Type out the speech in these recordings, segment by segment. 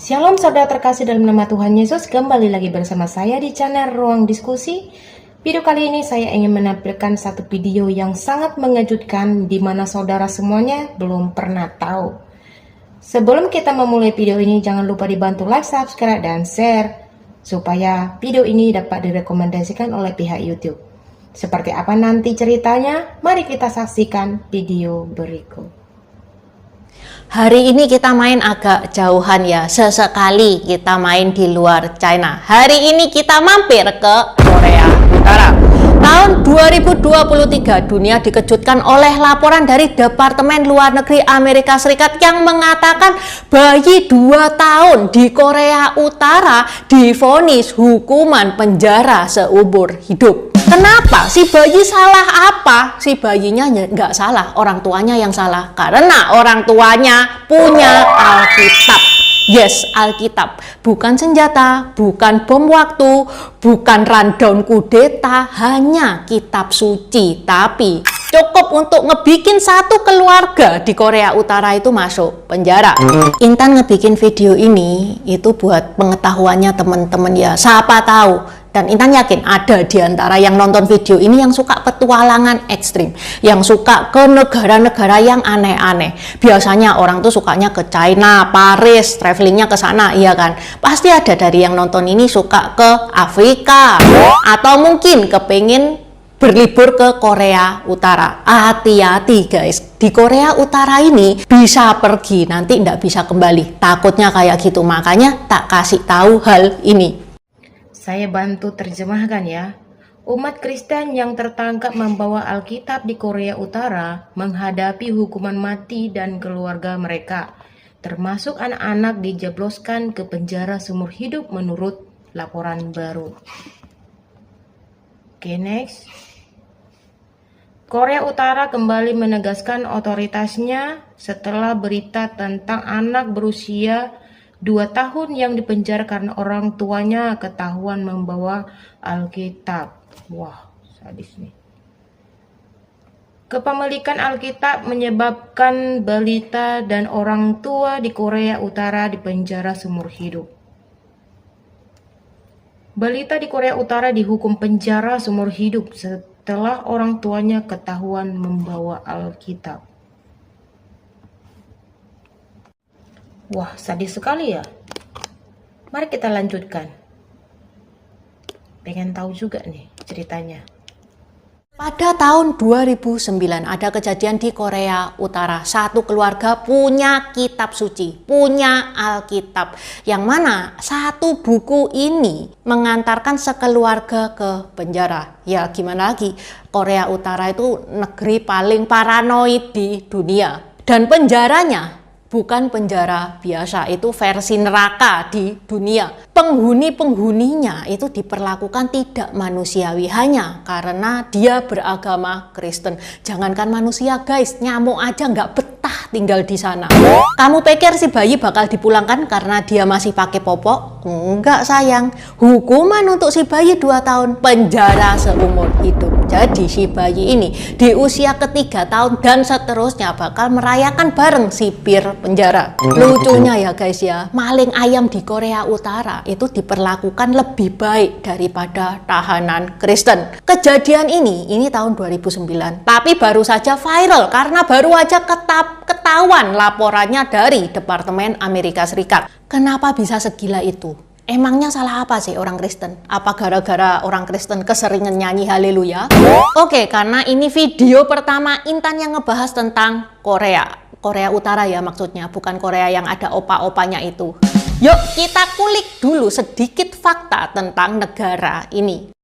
Shalom saudara terkasih dalam nama Tuhan Yesus, kembali lagi bersama saya di channel Ruang Diskusi. Video kali ini saya ingin menampilkan satu video yang sangat mengejutkan di mana saudara semuanya belum pernah tahu. Sebelum kita memulai video ini, jangan lupa dibantu like, subscribe, dan share supaya video ini dapat direkomendasikan oleh pihak YouTube. Seperti apa nanti ceritanya? Mari kita saksikan video berikut. Hari ini kita main agak jauhan ya, sesekali kita main di luar China. Hari ini kita mampir ke Korea Utara. Tahun 2023 dunia dikejutkan oleh laporan dari Departemen Luar Negeri Amerika Serikat yang mengatakan bayi 2 tahun di Korea Utara divonis hukuman penjara seumur hidup. Kenapa? Si bayi salah apa? Si bayinya nggak salah, orang tuanya yang salah. Karena orang tuanya punya Alkitab. Yes, Alkitab. Bukan senjata, bukan bom waktu, bukan rundown kudeta, hanya kitab suci. Tapi cukup untuk ngebikin satu keluarga di Korea Utara itu masuk penjara. Intan ngebikin video ini itu buat pengetahuannya teman-teman ya. Siapa tahu. Dan Intan yakin ada di antara yang nonton video ini yang suka petualangan ekstrim, yang suka ke negara-negara yang aneh-aneh. Biasanya orang tuh sukanya ke China, Paris, travelingnya ke sana, iya kan? Pasti ada dari yang nonton ini suka ke Afrika, atau mungkin kepengen berlibur ke Korea Utara. Hati-hati guys, di Korea Utara ini bisa pergi, nanti nggak bisa kembali. Takutnya kayak gitu, makanya tak kasih tahu hal ini. Saya bantu terjemahkan ya. Umat Kristen yang tertangkap membawa Alkitab di Korea Utara menghadapi hukuman mati dan keluarga mereka, termasuk anak-anak dijebloskan ke penjara seumur hidup menurut laporan baru. Oke, next. Korea Utara kembali menegaskan otoritasnya setelah berita tentang anak berusia 2 tahun yang dipenjara karena orang tuanya ketahuan membawa Alkitab. Wah, sadis nih. Kepemilikan Alkitab menyebabkan balita dan orang tua di Korea Utara dipenjara seumur hidup. Balita di Korea Utara dihukum penjara seumur hidup setelah orang tuanya ketahuan membawa Alkitab. Wah, sadis sekali ya. Mari kita lanjutkan. Pengen tahu juga nih ceritanya. Pada tahun 2009 ada kejadian di Korea Utara. Satu keluarga punya kitab suci, punya Alkitab. Yang mana satu buku ini mengantarkan sekeluarga ke penjara. Ya gimana lagi, Korea Utara itu negeri paling paranoid di dunia. Dan penjaranya bukan penjara biasa, itu versi neraka di dunia. Penghuni-penghuninya itu diperlakukan tidak manusiawi hanya karena dia beragama Kristen. Jangankan manusia guys, nyamuk aja nggak betah tinggal di sana. Kamu pikir si bayi bakal dipulangkan karena dia masih pakai popok? Enggak sayang, hukuman untuk si bayi 2 tahun penjara seumur hidup. Jadi si bayi ini di usia ke-3 tahun dan seterusnya bakal merayakan bareng sipir penjara. Lucunya ya guys ya, maling ayam di Korea Utara itu diperlakukan lebih baik daripada tahanan Kristen. Kejadian ini tahun 2009, tapi baru saja viral karena baru aja ketahuan laporannya dari Departemen Amerika Serikat. Kenapa bisa segila itu? Emangnya salah apa sih orang Kristen? Apa gara-gara orang Kristen keseringan nyanyi haleluya? Oke, karena ini video pertama Intan yang ngebahas tentang Korea Utara ya maksudnya, bukan Korea yang ada opa-opanya itu. Yuk kita kulik dulu sedikit fakta tentang negara ini.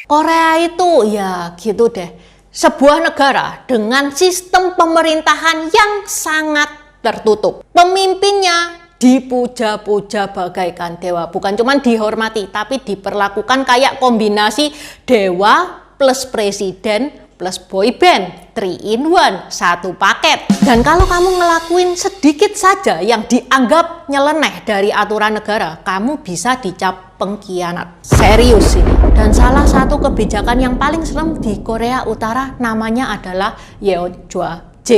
Korea itu ya gitu deh, sebuah negara dengan sistem pemerintahan yang sangat tertutup. Pemimpinnya dipuja-puja bagaikan dewa, bukan cuma dihormati tapi diperlakukan kayak kombinasi dewa plus presiden plus boyband, 3 in 1, satu paket. Dan kalau kamu ngelakuin sedikit saja yang dianggap nyeleneh dari aturan negara, kamu bisa dicap pengkhianat. Serius ini. Dan salah satu kebijakan yang paling serem di Korea Utara namanya adalah Yeonjwa-J.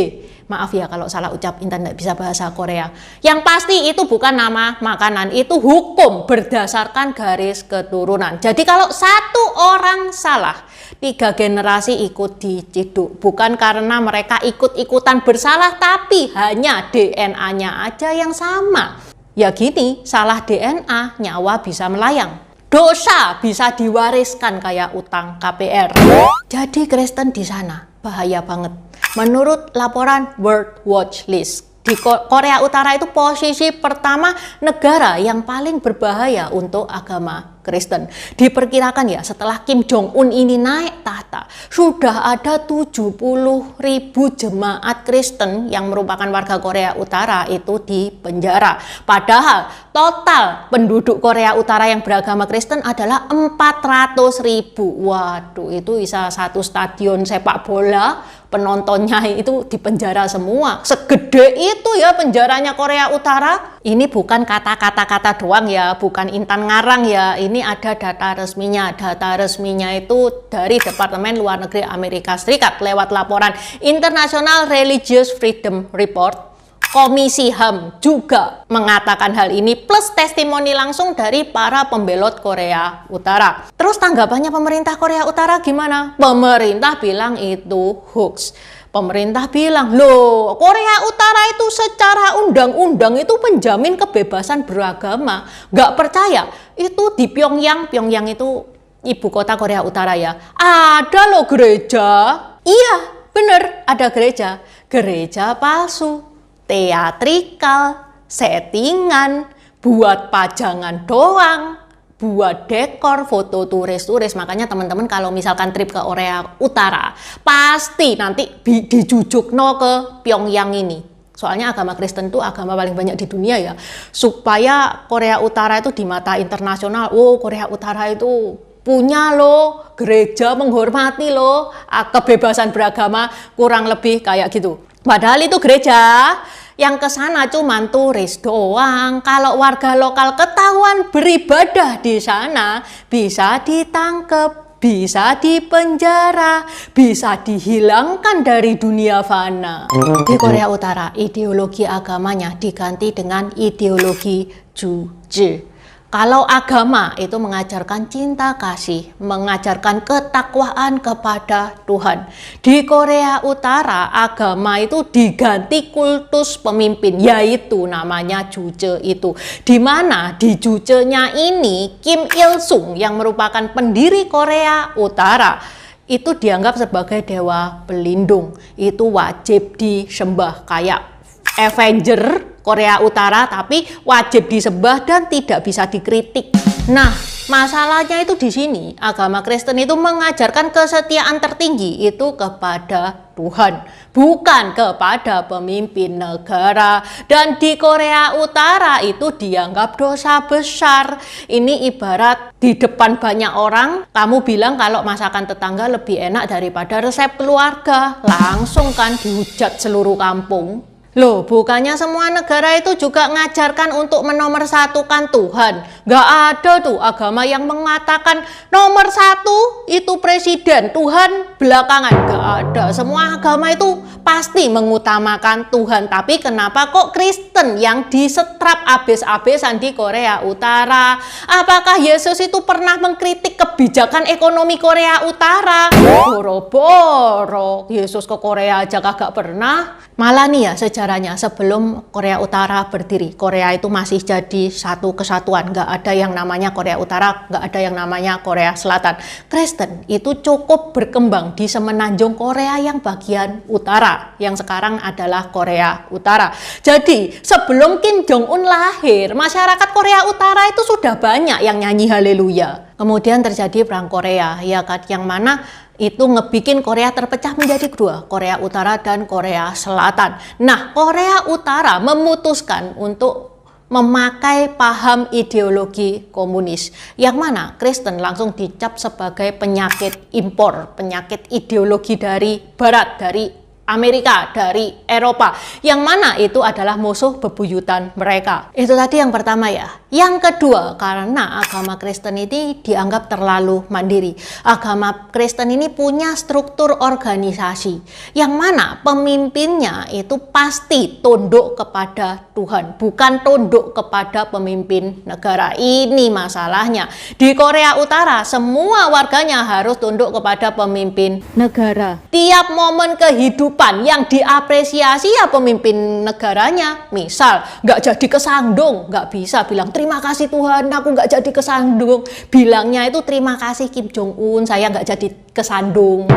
Maaf ya kalau salah ucap, Intan tidak bisa bahasa Korea. Yang pasti itu bukan nama makanan, itu hukum berdasarkan garis keturunan. Jadi kalau satu orang salah, 3 generasi ikut diciduk. Bukan karena mereka ikut-ikutan bersalah, tapi hanya DNA-nya aja yang sama. Ya gini, salah DNA, nyawa bisa melayang. Dosa bisa diwariskan kayak utang KPR. Jadi Kristen di sana bahaya banget. Menurut laporan World Watch List, di Korea Utara itu posisi pertama negara yang paling berbahaya untuk agama Kristen. Diperkirakan ya setelah Kim Jong Un ini naik tahta, sudah ada 70.000 jemaat Kristen yang merupakan warga Korea Utara itu di penjara. Padahal total penduduk Korea Utara yang beragama Kristen adalah 400.000. Waduh, itu bisa satu stadion sepak bola penontonnya itu di penjara semua. Segede itu ya penjaranya Korea Utara. Ini bukan kata-kata doang ya, bukan Intan ngarang ya. Ini ada data resminya. Data resminya itu dari Departemen Luar Negeri Amerika Serikat lewat laporan International Religious Freedom Report. Komisi HAM juga mengatakan hal ini, plus testimoni langsung dari para pembelot Korea Utara. Terus tanggapannya pemerintah Korea Utara gimana? Pemerintah bilang itu hoax. Pemerintah bilang, loh Korea Utara itu secara undang-undang itu menjamin kebebasan beragama. Nggak percaya? Itu di Pyongyang, Pyongyang itu ibu kota Korea Utara ya. Ada loh gereja. Iya, bener ada gereja. Gereja palsu. Teatrikal, settingan, buat pajangan doang, buat dekor, foto turis-turis. Makanya teman-teman kalau misalkan trip ke Korea Utara, pasti nanti dijujukno ke Pyongyang ini. Soalnya agama Kristen itu agama paling banyak di dunia ya. Supaya Korea Utara itu di mata internasional, oh Korea Utara itu punya loh, gereja menghormati loh, kebebasan beragama, kurang lebih kayak gitu. Padahal itu gereja yang ke sana cuma turis doang. Kalau warga lokal ketahuan beribadah di sana, bisa ditangkap, bisa dipenjara, bisa dihilangkan dari dunia fana. Di Korea Utara, ideologi agamanya diganti dengan ideologi Juche. Kalau agama itu mengajarkan cinta kasih, mengajarkan ketakwaan kepada Tuhan. Di Korea Utara, agama itu diganti kultus pemimpin, yaitu namanya Juche itu. Di mana di Juche-nya ini, Kim Il Sung yang merupakan pendiri Korea Utara, itu dianggap sebagai dewa pelindung. Itu wajib disembah kayak Avenger Korea Utara, tapi wajib disembah dan tidak bisa dikritik. Nah, masalahnya itu di sini, agama Kristen itu mengajarkan kesetiaan tertinggi itu kepada Tuhan, bukan kepada pemimpin negara. Dan di Korea Utara itu dianggap dosa besar. Ini ibarat di depan banyak orang, kamu bilang kalau masakan tetangga lebih enak daripada resep keluarga. Langsung kan dihujat seluruh kampung. Loh, bukannya semua negara itu juga ngajarkan untuk menomorsatukan Tuhan? Gak ada tuh agama yang mengatakan nomor 1 itu presiden, Tuhan belakangan. Gak ada. Semua agama itu pasti mengutamakan Tuhan. Tapi kenapa kok Kristen yang disetrap abis-abisan di Korea Utara? Apakah Yesus itu pernah mengkritik kebijakan ekonomi Korea Utara? Boro-boro Yesus ke Korea aja kagak pernah. Malah nih ya sejarahnya, sebelum Korea Utara berdiri, Korea itu masih jadi satu kesatuan. Nggak ada yang namanya Korea Utara, nggak ada yang namanya Korea Selatan. Kristen itu cukup berkembang di semenanjung Korea yang bagian utara, yang sekarang adalah Korea Utara. Jadi sebelum Kim Jong Un lahir, masyarakat Korea Utara itu sudah banyak yang nyanyi haleluya. Kemudian terjadi perang Korea, ya kan, yang mana itu ngebikin Korea terpecah menjadi dua, Korea Utara dan Korea Selatan. Nah, Korea Utara memutuskan untuk memakai paham ideologi komunis, yang mana Kristen langsung dicap sebagai penyakit impor, penyakit ideologi dari Barat, dari Amerika, dari Eropa, yang mana itu adalah musuh bebuyutan mereka. Itu tadi yang pertama ya. Yang kedua, karena agama Kristen ini dianggap terlalu mandiri. Agama Kristen ini punya struktur organisasi yang mana pemimpinnya itu pasti tunduk kepada Tuhan, bukan tunduk kepada pemimpin negara. Ini masalahnya. Di Korea Utara, semua warganya harus tunduk kepada pemimpin negara. Tiap momen kehidupan yang diapresiasi ya pemimpin negaranya. Misal, nggak jadi kesandung, nggak bisa bilang terima kasih Tuhan, aku nggak jadi kesandung. Bilangnya itu terima kasih Kim Jong Un, saya nggak jadi kesandung.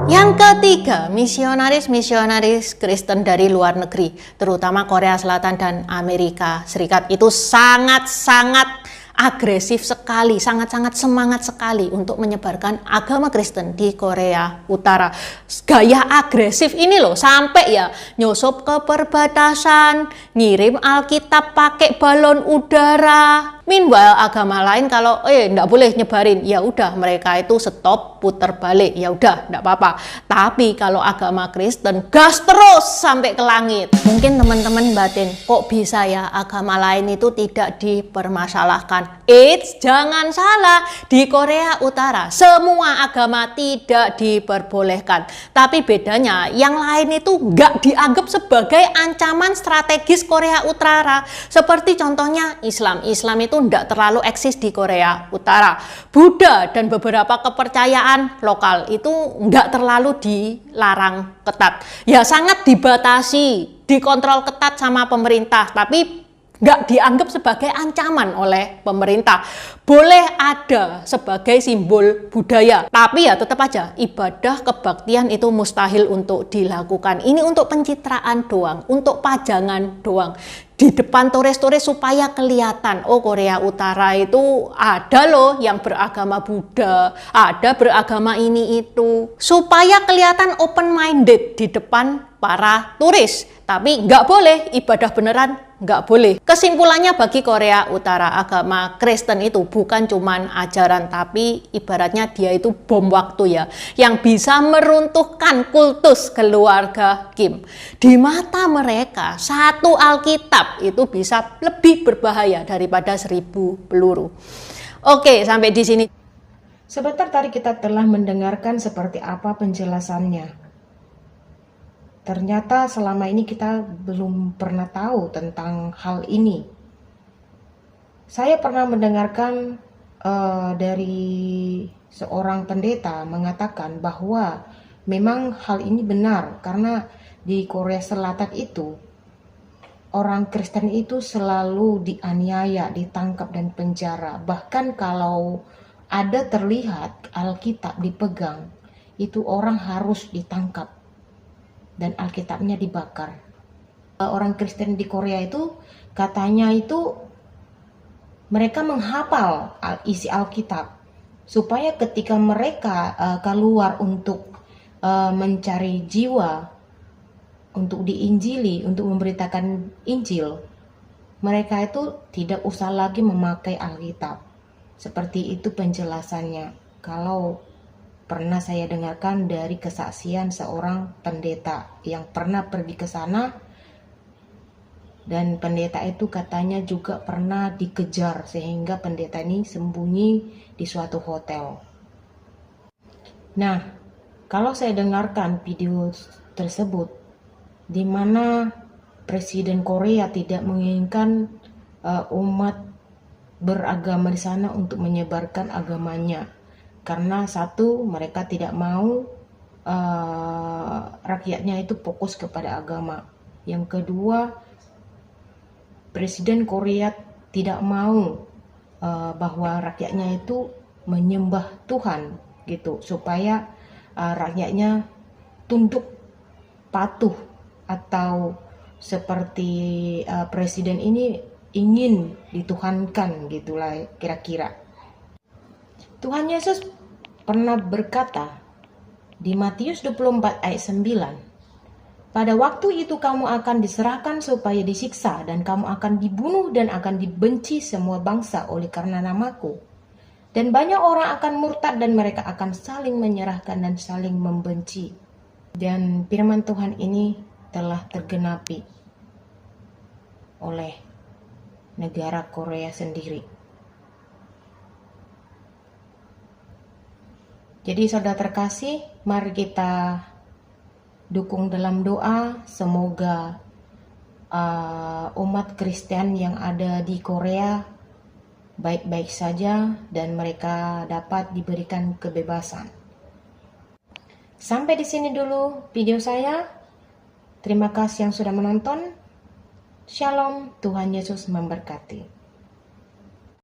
Yang ketiga, misionaris Kristen dari luar negeri, terutama Korea Selatan dan Amerika Serikat itu sangat-sangat agresif sekali, sangat-sangat semangat sekali untuk menyebarkan agama Kristen di Korea Utara. Gaya agresif ini loh, sampai ya nyusup ke perbatasan, ngirim Alkitab pakai balon udara. Meanwhile agama lain kalau enggak boleh nyebarin, ya udah mereka itu stop, puter balik, ya udah enggak apa-apa. Tapi kalau agama Kristen gas terus sampai ke langit. Mungkin teman-teman batin, kok bisa ya agama lain itu tidak dipermasalahkan? Eits, jangan salah, di Korea Utara semua agama tidak diperbolehkan. Tapi bedanya yang lain itu nggak dianggap sebagai ancaman strategis Korea Utara. Seperti contohnya Islam itu tidak terlalu eksis di Korea Utara. Buddha dan beberapa kepercayaan lokal itu nggak terlalu dilarang ketat. Ya sangat dibatasi, dikontrol ketat sama pemerintah, tapi nggak dianggap sebagai ancaman oleh pemerintah. Boleh ada sebagai simbol budaya, tapi ya tetap aja ibadah kebaktian itu mustahil untuk dilakukan. Ini untuk pencitraan doang, untuk pajangan doang. Di depan turis-turis supaya kelihatan, oh Korea Utara itu ada loh yang beragama Buddha, ada beragama ini itu. Supaya kelihatan open-minded di depan para turis. Tapi nggak boleh, ibadah beneran nggak boleh. Kesimpulannya bagi Korea Utara, agama Kristen itu bukan cuman ajaran, tapi ibaratnya dia itu bom waktu ya, yang bisa meruntuhkan kultus keluarga Kim. Di mata mereka, satu Alkitab itu bisa lebih berbahaya daripada 1000 peluru. Oke, sampai di sini. Sebentar tadi kita telah mendengarkan seperti apa penjelasannya. Ternyata selama ini kita belum pernah tahu tentang hal ini. Saya pernah mendengarkan dari seorang pendeta mengatakan bahwa memang hal ini benar, karena di Korea Selatan itu orang Kristen itu selalu dianiaya, ditangkap dan penjara. Bahkan kalau ada terlihat Alkitab dipegang, itu orang harus ditangkap dan Alkitabnya dibakar. Orang Kristen di Korea itu katanya itu mereka menghafal isi Alkitab supaya ketika mereka keluar untuk mencari jiwa, untuk diinjili, untuk memberitakan Injil, mereka itu tidak usah lagi memakai Alkitab. Seperti itu penjelasannya. Kalau pernah saya dengarkan dari kesaksian seorang pendeta yang pernah pergi ke sana, dan pendeta itu katanya juga pernah dikejar sehingga pendeta ini sembunyi di suatu hotel. Nah, kalau saya dengarkan video tersebut di mana Presiden Korea tidak menginginkan umat beragama di sana untuk menyebarkan agamanya. Karena satu, mereka tidak mau rakyatnya itu fokus kepada agama. Yang kedua, Presiden Korea tidak mau bahwa rakyatnya itu menyembah Tuhan gitu, supaya rakyatnya tunduk patuh, atau seperti presiden ini ingin dituhankan gitulah kira-kira. Tuhan Yesus pernah berkata di Matius 24 ayat 9, pada waktu itu kamu akan diserahkan supaya disiksa, dan kamu akan dibunuh dan akan dibenci semua bangsa oleh karena namaku. Dan banyak orang akan murtad dan mereka akan saling menyerahkan dan saling membenci. Dan firman Tuhan ini telah tergenapi oleh negara Korea sendiri. Jadi saudara terkasih, mari kita dukung dalam doa, semoga umat Kristen yang ada di Korea baik-baik saja dan mereka dapat diberikan kebebasan. Sampai di sini dulu video saya. Terima kasih yang sudah menonton. Shalom, Tuhan Yesus memberkati.